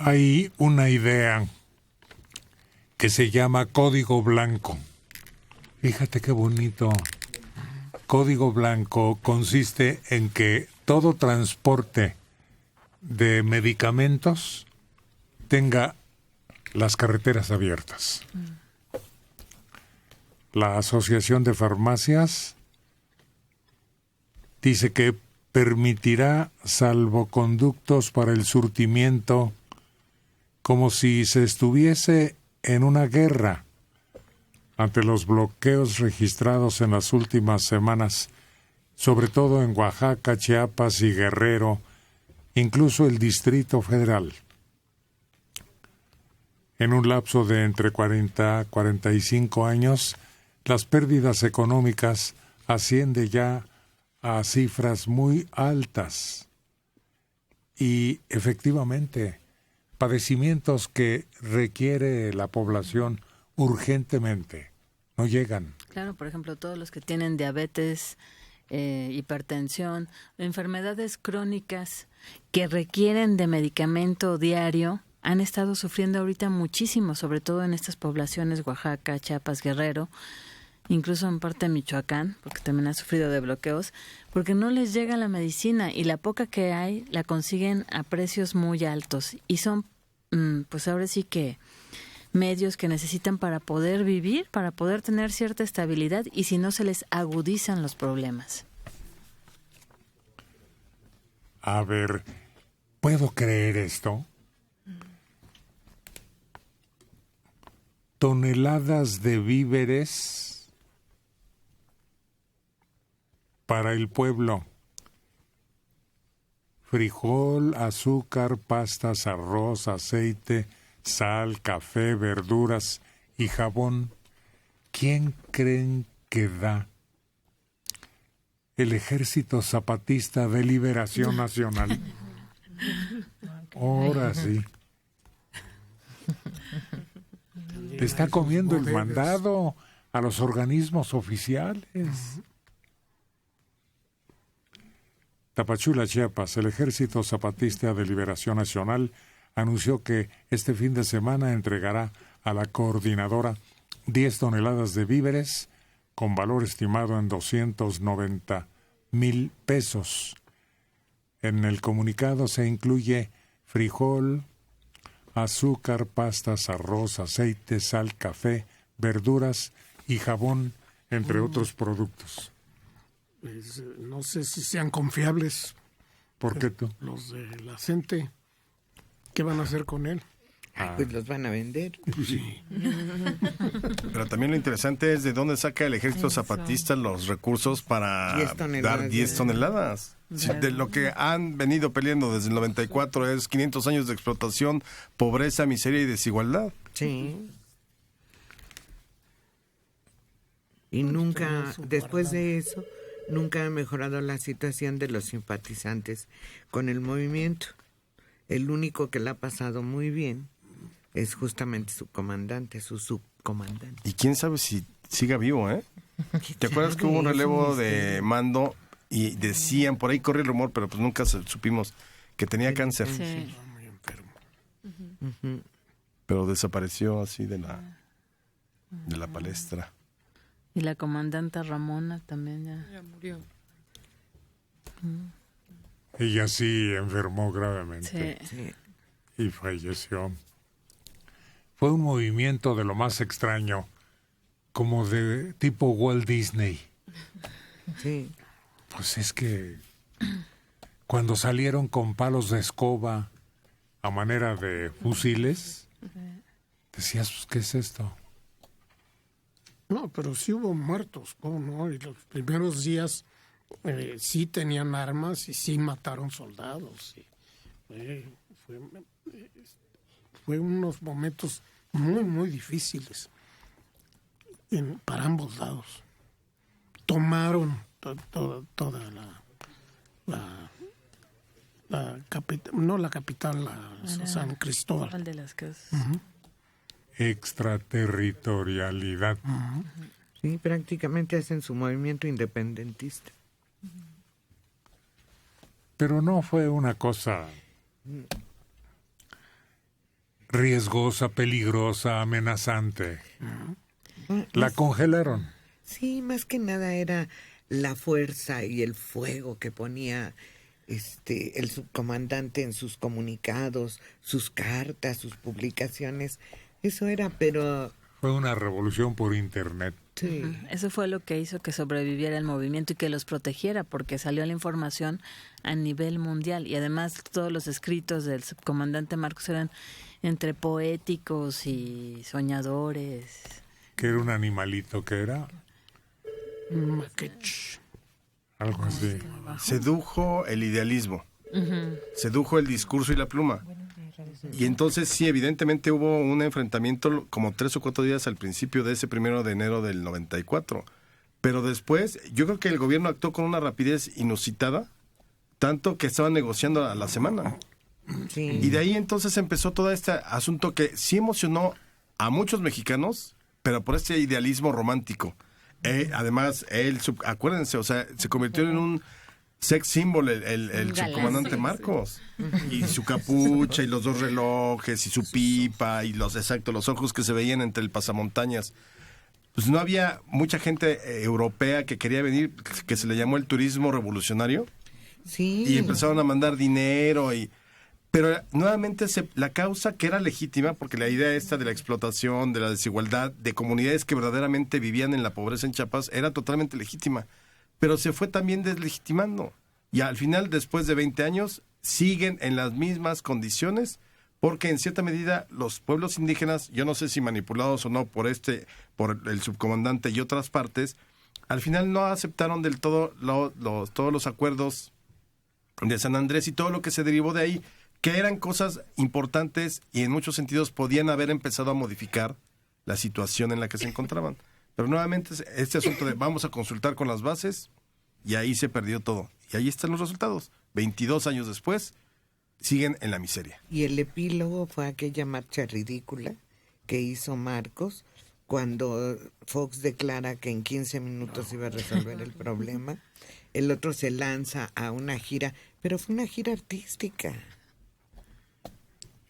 Hay una idea que se llama código blanco. Fíjate qué bonito. Código blanco consiste en que todo transporte de medicamentos tenga las carreteras abiertas. La Asociación de Farmacias dice que permitirá salvoconductos para el surtimiento como si se estuviese en una guerra ante los bloqueos registrados en las últimas semanas, sobre todo en Oaxaca, Chiapas y Guerrero, incluso el Distrito Federal. En un lapso de entre 40 a 45 años, las pérdidas económicas ascienden ya a cifras muy altas. Y efectivamente, padecimientos que requiere la población urgentemente no llegan. Claro, por ejemplo, todos los que tienen diabetes, hipertensión, enfermedades crónicas que requieren de medicamento diario, han estado sufriendo ahorita muchísimo, sobre todo en estas poblaciones, Oaxaca, Chiapas, Guerrero, incluso en parte de Michoacán, porque también ha sufrido de bloqueos, porque no les llega la medicina y la poca que hay la consiguen a precios muy altos y son, pues ahora sí que medios que necesitan para poder vivir, para poder tener cierta estabilidad y si no se les agudizan los problemas. A ver, ¿puedo creer esto? Toneladas de víveres para el pueblo. Frijol, azúcar, pastas, arroz, aceite, sal, café, verduras y jabón. ¿Quién creen que da? El Ejército Zapatista de Liberación Nacional. Ahora sí. Le está comiendo el mandado a los organismos oficiales. Tapachula, Chiapas, el Ejército Zapatista de Liberación Nacional anunció que este fin de semana entregará a la coordinadora 10 toneladas de víveres con valor estimado en 290,000 pesos. En el comunicado se incluye frijol, azúcar, pastas, arroz, aceite, sal, café, verduras y jabón, entre otros productos. Pues, no sé si sean confiables. ¿Por qué tú? Los de la CENTE, ¿qué van a hacer con él? Pues los van a vender. Sí. Pero también lo interesante es de dónde saca el Ejército Zapatista los recursos para dar 10 toneladas. Sí, de lo que han venido peleando desde el 94 es 500 años de explotación, pobreza, miseria y desigualdad. Sí. Y nunca, después de eso, nunca ha mejorado la situación de los simpatizantes con el movimiento. El único que la ha pasado muy bien es justamente su comandante, su subcomandante. Y quién sabe si siga vivo, ¿eh? ¿Te acuerdas que hubo un relevo de mando y decían, por ahí corrió el rumor, pero pues nunca supimos que tenía cáncer? Sí. Muy enfermo. Pero desapareció así de la palestra. Y la comandante Ramona también Ya murió. Ella sí enfermó gravemente Sí. y falleció. Fue un movimiento de lo más extraño, como de tipo Walt Disney. Sí. Pues es que cuando salieron con palos de escoba a manera de fusiles, decías, pues, ¿qué es esto? No, pero sí hubo muertos, ¿no? Y los primeros días sí tenían armas y sí mataron soldados. Sí. Fue unos momentos muy, muy difíciles para ambos lados. Tomaron toda la capital, no la capital, San Cristóbal. De las casas. Extraterritorialidad. Sí, prácticamente hacen su movimiento independentista. Pero no fue una cosa riesgosa, peligrosa, amenazante. La congelaron. Sí, más que nada era la fuerza y el fuego que ponía el subcomandante en sus comunicados, sus cartas, sus publicaciones. Eso era, pero... Fue una revolución por internet. Sí. Eso fue lo que hizo que sobreviviera el movimiento y que los protegiera, porque salió la información a nivel mundial. Y además todos los escritos del subcomandante Marcos eran entre poéticos y soñadores. ¿Qué era un animalito? ¿Qué era? Maquech. Algo así. Sedujo el idealismo, sedujo el discurso y la pluma. Y entonces sí, evidentemente hubo un enfrentamiento como 3 o 4 días al principio de ese 1 de enero del 94. Pero después, yo creo que el gobierno actuó con una rapidez inusitada, tanto que estaban negociando a la semana. Sí. Y de ahí entonces empezó todo este asunto que sí emocionó a muchos mexicanos, pero por este idealismo romántico. Además, acuérdense, o sea, se convirtió en un sex symbol el subcomandante Marcos. Y su capucha y los 2 relojes y su pipa y los ojos que se veían entre el pasamontañas. Pues no había mucha gente europea que quería venir, que se le llamó el turismo revolucionario. Sí. Y empezaron a mandar dinero pero nuevamente la causa que era legítima, porque la idea esta de la explotación, de la desigualdad, de comunidades que verdaderamente vivían en la pobreza en Chiapas, era totalmente legítima. Pero se fue también deslegitimando. Y al final, después de 20 años, siguen en las mismas condiciones, porque en cierta medida los pueblos indígenas, yo no sé si manipulados o no por el subcomandante y otras partes, al final no aceptaron del todo todos los acuerdos de San Andrés y todo lo que se derivó de ahí, que eran cosas importantes y en muchos sentidos podían haber empezado a modificar la situación en la que se encontraban. Pero nuevamente este asunto de vamos a consultar con las bases, y ahí se perdió todo. Y ahí están los resultados. 22 años después, siguen en la miseria. Y el epílogo fue aquella marcha ridícula que hizo Marcos cuando Fox declara que en 15 minutos iba a resolver el problema. El otro se lanza a una gira, pero fue una gira artística.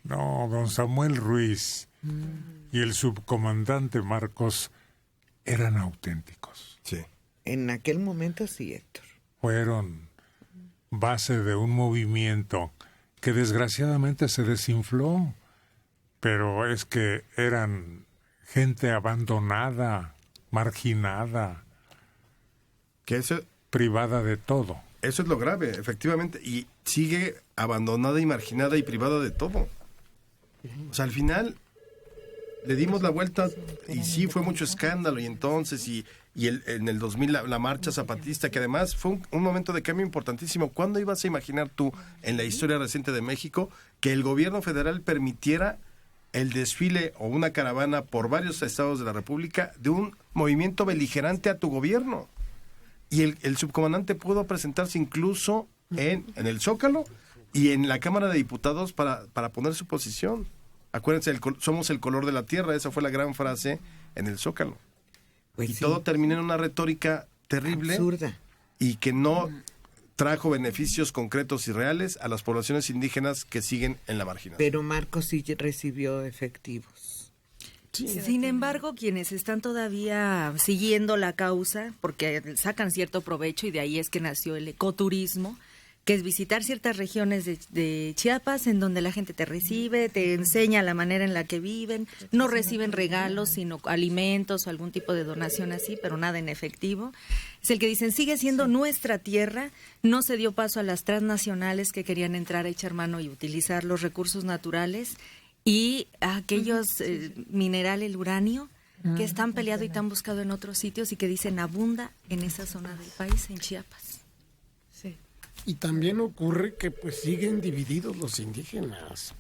No, don Samuel Ruiz y el subcomandante Marcos eran auténticos. Sí. En aquel momento sí, Héctor. Fueron base de un movimiento que desgraciadamente se desinfló, pero es que eran gente abandonada, marginada, privada de todo. Eso es lo grave, efectivamente, y sigue abandonada y marginada y privada de todo. O sea, al final le dimos la vuelta y sí fue mucho escándalo, y entonces en el 2000 la marcha zapatista, que además fue un momento de cambio importantísimo. ¿Cuándo ibas a imaginar tú en la historia reciente de México que el gobierno federal permitiera el desfile o una caravana por varios estados de la República de un movimiento beligerante a tu gobierno? Y el subcomandante pudo presentarse incluso en el Zócalo y en la Cámara de Diputados para poner su posición. Acuérdense, somos el color de la tierra, esa fue la gran frase en el Zócalo. Pues y sí. todo terminó en una retórica terrible, Absurda. y que no trajo beneficios concretos y reales a las poblaciones indígenas que siguen en la marginación. Pero Marcos sí recibió efectivos. Sin embargo, quienes están todavía siguiendo la causa, porque sacan cierto provecho, y de ahí es que nació el ecoturismo, que es visitar ciertas regiones de Chiapas en donde la gente te recibe, te enseña la manera en la que viven, no reciben regalos, sino alimentos o algún tipo de donación así, pero nada en efectivo. Es el que dicen, sigue siendo nuestra tierra, no se dio paso a las transnacionales que querían entrar a echar mano y utilizar los recursos naturales, y a aquellos mineral, el uranio, que es tan peleado y tan buscado en otros sitios y que dicen abunda en esa zona del país, en Chiapas. Sí. Y también ocurre que pues siguen divididos los indígenas.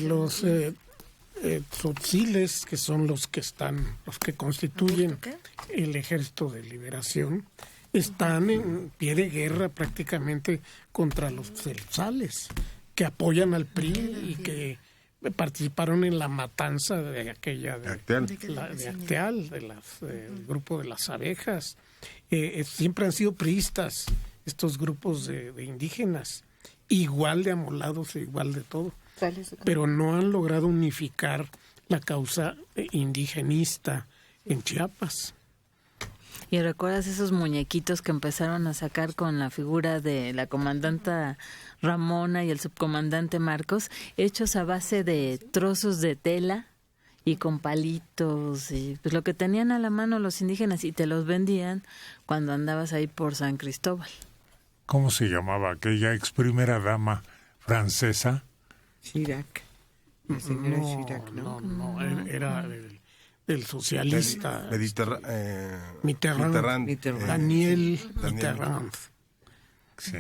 Los tzotziles, que son los que constituyen el Ejército de Liberación, están en pie de guerra prácticamente contra los tzeltzales, que apoyan al PRI y que participaron en la matanza de aquella de Acteal, del grupo de las abejas. Siempre han sido priistas estos grupos de indígenas, igual de amolados e igual de todo. pero no han logrado unificar la causa indigenista en Chiapas. ¿Y recuerdas esos muñequitos que empezaron a sacar con la figura de la comandanta Ramona y el subcomandante Marcos, hechos a base de trozos de tela y con palitos, y pues lo que tenían a la mano los indígenas, y te los vendían cuando andabas ahí por San Cristóbal? ¿Cómo se llamaba aquella ex primera dama francesa? Chirac. La señora Chirac, ¿no? No, era del socialista Mitterrand. Mitterrand. Daniel Mitterrand. Sí.